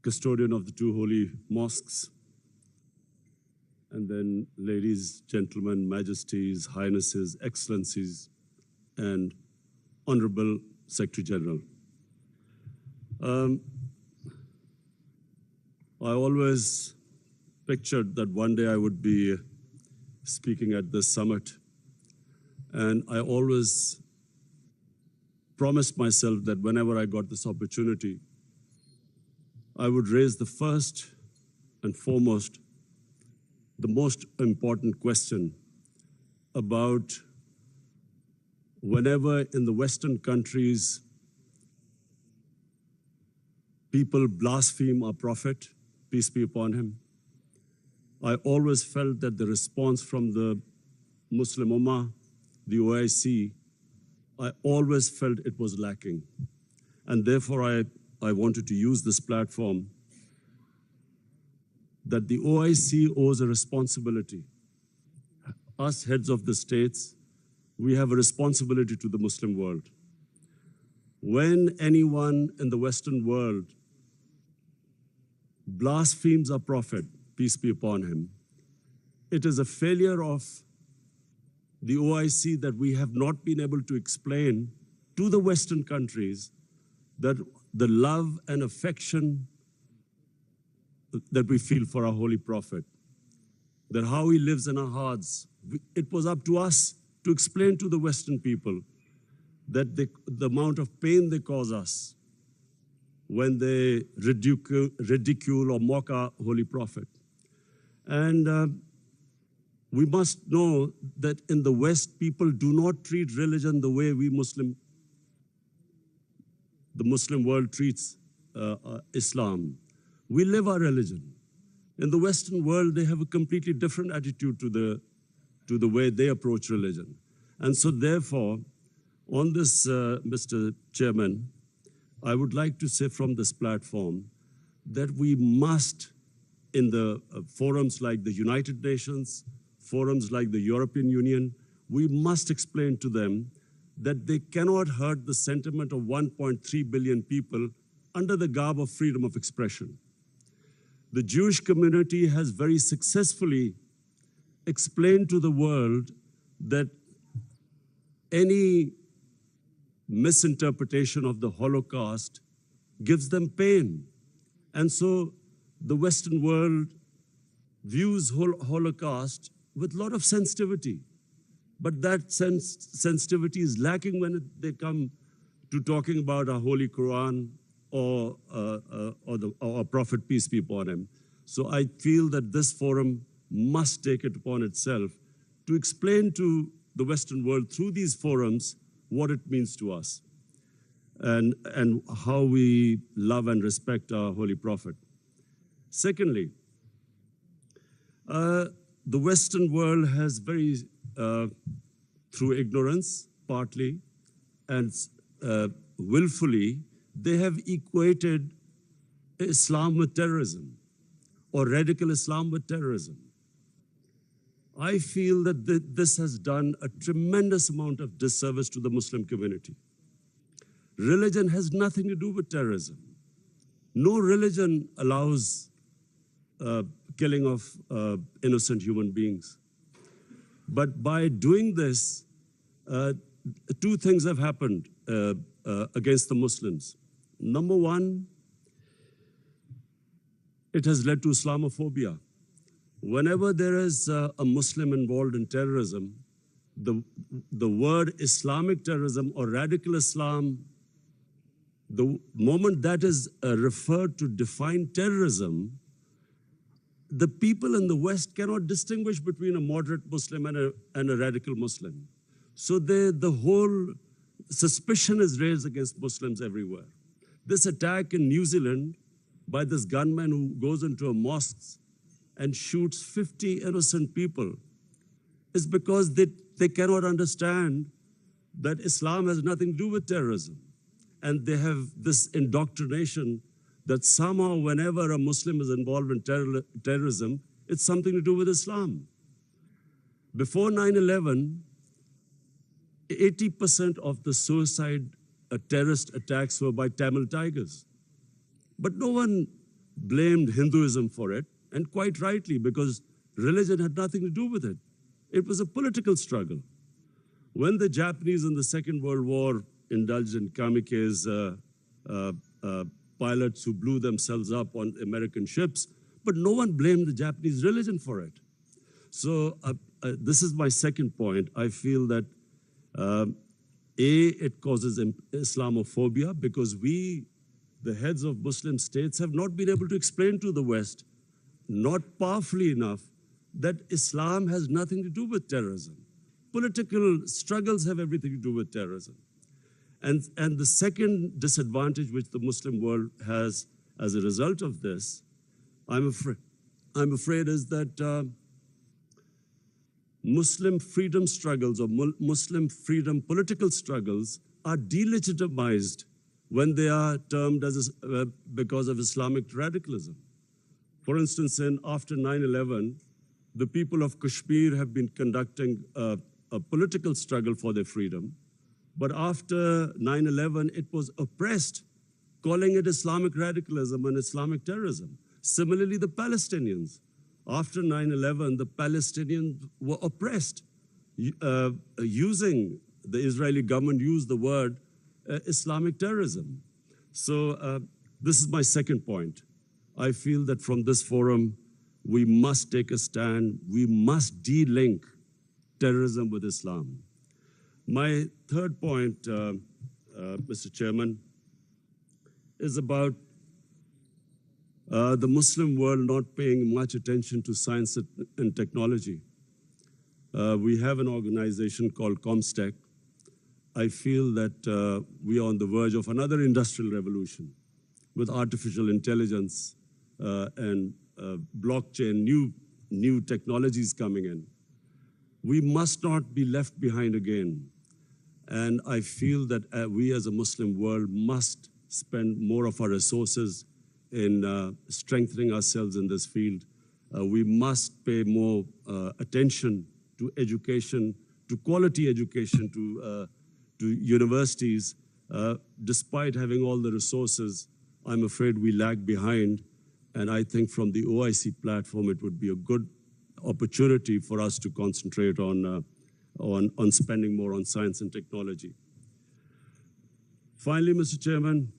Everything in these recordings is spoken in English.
custodian of the two holy mosques, and then ladies, gentlemen, majesties, highnesses, excellencies, and Honorable Secretary General. I always pictured that one day I would be speaking at this summit, and I always promised myself that whenever I got this opportunity, I would raise the first and foremost, the most important question about whenever in the Western countries people blaspheme our prophet, peace be upon him, I always felt that the response from the Muslim Ummah, the OIC, I always felt it was lacking. And therefore, I wanted to use this platform that the OIC owes a responsibility. Us heads of the states, we have a responsibility to the Muslim world. When anyone in the Western world blasphemes our prophet, peace be upon him, it is a failure of the OIC that we have not been able to explain to the Western countries that the love and affection that we feel for our holy prophet, that how he lives in our hearts. It was up to us to explain to the Western people that the amount of pain they cause us when they ridicule or mock our holy prophet. And we must know that in the West, people do not treat religion the way the Muslim world treats Islam. We live our religion. In the Western world, they have a completely different attitude to the way they approach religion. And so therefore, on this, Mr. Chairman, I would like to say from this platform that we must, in the forums like the United Nations, forums like the European Union, we must explain to them that they cannot hurt the sentiment of 1.3 billion people under the garb of freedom of expression. The Jewish community has very successfully explained to the world that any misinterpretation of the Holocaust gives them pain. And so the Western world views Holocaust with a lot of sensitivity. But that sensitivity is lacking when they come to talking about our Holy Quran or our Prophet, peace be upon him. So I feel that this forum must take it upon itself to explain to the Western world through these forums what it means to us and how we love and respect our Holy Prophet. Secondly, the Western world has through ignorance, partly, and willfully, they have equated Islam with terrorism, or radical Islam with terrorism. I feel that this has done a tremendous amount of disservice to the Muslim community. Religion has nothing to do with terrorism. No religion allows killing of innocent human beings. But by doing this, two things have happened against the Muslims. Number one, it has led to Islamophobia. Whenever there is a Muslim involved in terrorism, the word Islamic terrorism or radical Islam, the moment that is referred to define terrorism, the people in the West cannot distinguish between a moderate Muslim and a radical Muslim. So the whole suspicion is raised against Muslims everywhere. This attack in New Zealand by this gunman who goes into a mosque and shoots 50 innocent people is because they cannot understand that Islam has nothing to do with terrorism. And they have this indoctrination that somehow whenever a Muslim is involved in terrorism, it's something to do with Islam. Before 9/11, 80% of the suicide terrorist attacks were by Tamil Tigers. But no one blamed Hinduism for it, and quite rightly, because religion had nothing to do with it. It was a political struggle. When the Japanese in the Second World War indulged in kamikaze pilots who blew themselves up on American ships, but no one blamed the Japanese religion for it. So this is my second point. I feel that it causes Islamophobia because we, the heads of Muslim states, have not been able to explain to the West, not powerfully enough, that Islam has nothing to do with terrorism. Political struggles have everything to do with terrorism. And the second disadvantage which the Muslim world has as a result of this, I'm afraid is that Muslim freedom struggles or Muslim freedom political struggles are delegitimized when they are termed as because of Islamic radicalism. For instance, after 9/11, the people of Kashmir have been conducting a political struggle for their freedom. But after 9/11, it was oppressed, calling it Islamic radicalism and Islamic terrorism. Similarly, the Palestinians. After 9/11, the Palestinians were oppressed, using, the Israeli government used the word Islamic terrorism. So this is my second point. I feel that from this forum, we must take a stand. We must de-link terrorism with Islam. My third point, Mr. Chairman, is about the Muslim world not paying much attention to science and technology. We have an organization called ComStech. I feel that we are on the verge of another industrial revolution with artificial intelligence and blockchain, new technologies coming in. We must not be left behind again. And I feel that we as a Muslim world must spend more of our resources in strengthening ourselves in this field. We must pay more attention to education, to quality education, to universities. Despite having all the resources, I'm afraid we lag behind. And I think from the OIC platform, it would be a good opportunity for us to concentrate on spending more on science and technology. Finally, Mr. Chairman,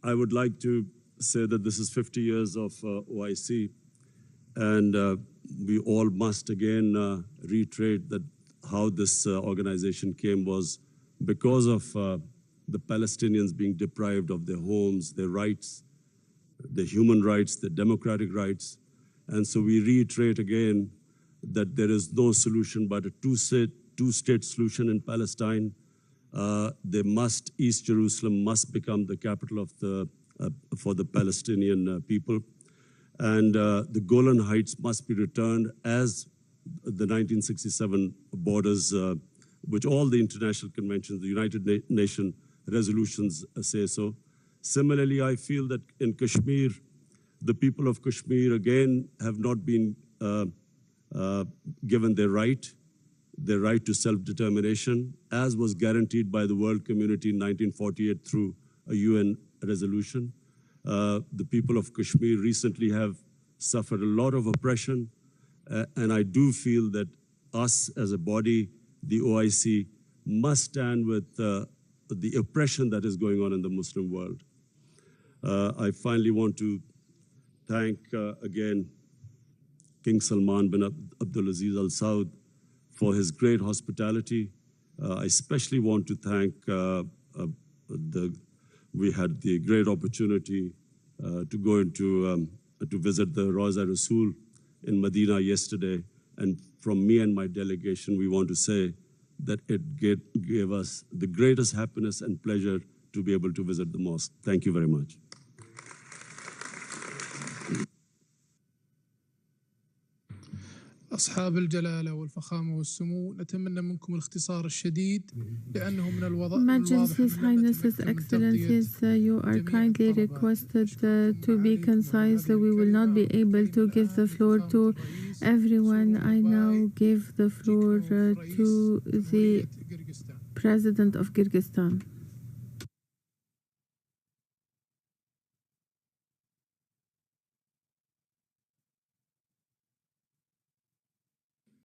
I would like to say that this is 50 years of OIC, and we all must again reiterate that how this organization came was because of the Palestinians being deprived of their homes, their rights, their human rights, their democratic rights. And so we reiterate again that there is no solution but a two-state solution in Palestine. East Jerusalem must become the capital of for the Palestinian people. And the Golan Heights must be returned as the 1967 borders, which all the international conventions, the United Nations resolutions say so. Similarly, I feel that in Kashmir, the people of Kashmir, again, have not been given their right to self-determination, as was guaranteed by the world community in 1948 through a UN resolution. The people of Kashmir recently have suffered a lot of oppression, and I do feel that us as a body, the OIC, must stand with the oppression that is going on in the Muslim world. I finally want to thank again King Salman bin Abdulaziz Al Saud for his great hospitality. I especially want to thank we had the great opportunity to go into to visit the Rawza Rasul in Medina yesterday, and from me and my delegation, we want to say that it gave us the greatest happiness and pleasure to be able to visit the mosque. Thank you very much. أصحاب الجلالة والفخامة والسمو، نتمنى منكم الاختصار الشديد لأنه من الواضح Majesty's Highnesses, Excellencies, you are kindly requested to be concise. We will not be able to give the floor to everyone. I now give the floor to the President of Kyrgyzstan.